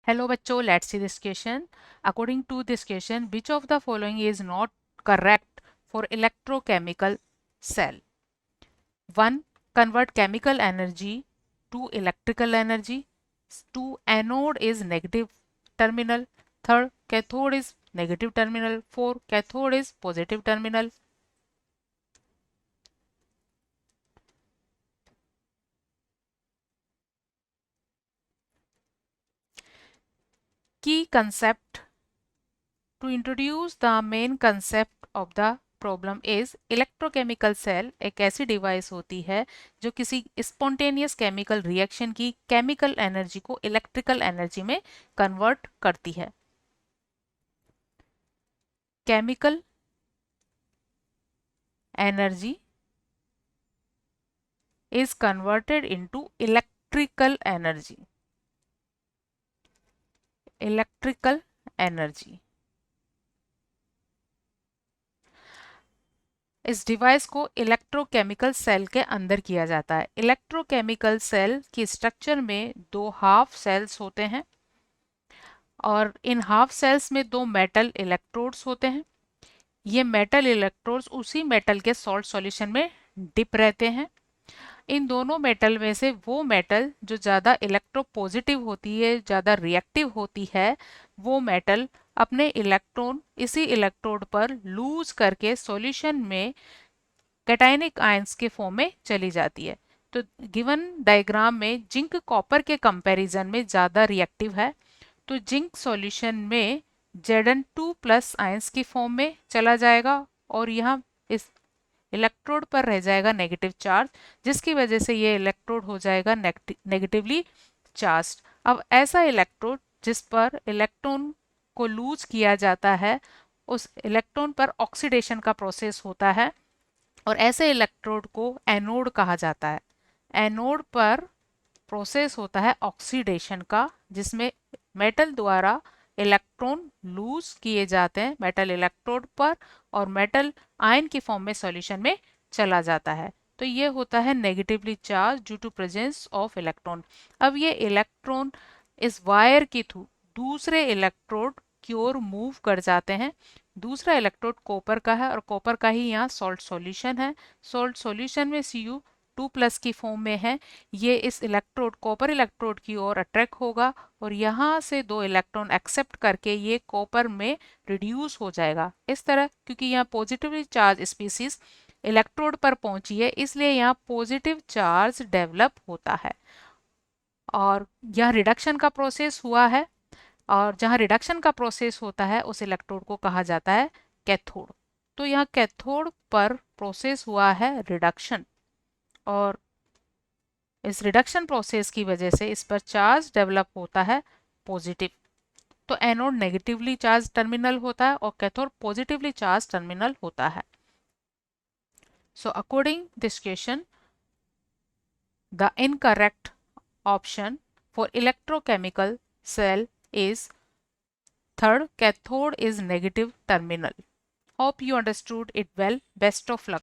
Hello बच्चों, let's see this question. According to this question, which of the following is not correct for electrochemical cell? 1. Convert chemical energy to electrical energy. 2. Anode is negative terminal. 3. Cathode is negative terminal. 4. Cathode is positive terminal. Key concept. To introduce the main concept of the problem is electrochemical cell एक ऐसी device होती है जो किसी spontaneous chemical reaction की chemical energy को electrical energy में convert करती है। Chemical energy is converted into electrical energy. Electrical energy. इस डिवाइस को इलेक्ट्रोकेमिकल सेल के अंदर किया जाता है। इलेक्ट्रोकेमिकल सेल की स्ट्रक्चर में दो हाफ सेल्स होते हैं और इन हाफ सेल्स में दो मेटल इलेक्ट्रोड्स होते हैं। ये मेटल इलेक्ट्रोड्स उसी मेटल के सॉल्ट सॉल्यूशन में डिप रहते हैं। इन दोनों मेटल में से वो मेटल जो ज़्यादा इलेक्ट्रोपॉजिटिव होती है, ज़्यादा रिएक्टिव होती है, वो मेटल अपने इलेक्ट्रॉन इसी इलेक्ट्रोड पर लूज करके सॉल्यूशन में कैटायनिक आयंस के फॉर्म में चली जाती है। तो गिवन डायग्राम में जिंक कॉपर के कंपैरिजन में ज़्यादा रिएक्टिव है, तो जिंक सॉल्यूशन में Zn2+ आयंस की फॉर्म में चला जाएगा और यहाँ इस इलेक्ट्रोड पर रह जाएगा नेगेटिव चार्ज, जिसकी वजह से ये इलेक्ट्रोड हो जाएगा नेगेटिवली चार्ज। अब ऐसा इलेक्ट्रोड जिस पर इलेक्ट्रॉन को लूज किया जाता है, उस इलेक्ट्रॉन पर ऑक्सीडेशन का प्रोसेस होता है और ऐसे इलेक्ट्रोड को एनोड कहा जाता है। एनोड पर प्रोसेस होता है ऑक्सीडेशन का, जिसमें मेटल द्वारा इलेक्ट्रॉन लूज किए जाते हैं मेटल इलेक्ट्रोड पर और मेटल आयन की फॉर्म में सॉल्यूशन में चला जाता है। तो ये होता है negatively charge due to presence of electron. अब ये इलेक्ट्रॉन इस वायर के थ्रू दूसरे इलेक्ट्रोड की ओर मूव कर जाते हैं। दूसरा इलेक्ट्रोड कॉपर का है और कॉपर का ही यहाँ सॉल्ट सॉल्यूशन है। सॉल्ट सॉल्यूशन में Cu2+ की फॉर्म में है। ये इस इलेक्ट्रोड कॉपर इलेक्ट्रोड की ओर अट्रैक्ट होगा और यहाँ से दो इलेक्ट्रॉन एक्सेप्ट करके ये कॉपर में रिड्यूस हो जाएगा। इस तरह क्योंकि यहाँ पॉजिटिवली चार्ज स्पीसीज इलेक्ट्रोड पर पहुंची है, इसलिए यहाँ पॉजिटिव चार्ज डेवलप होता है और यह रिडक्शन का प्रोसेस हुआ है। और जहाँ रिडक्शन का प्रोसेस होता है उस इलेक्ट्रोड को कहा जाता है कैथोड। तो यहाँ कैथोड पर प्रोसेस हुआ है रिडक्शन और इस रिडक्शन प्रोसेस की वजह से इस पर चार्ज डेवलप होता है पॉजिटिव। तो एनोड नेगेटिवली चार्ज टर्मिनल होता है और कैथोड पॉजिटिवली चार्ज टर्मिनल होता है। So according this question the incorrect option for electrochemical cell is third, cathode is negative terminal. Hope you understood it well. Best of luck.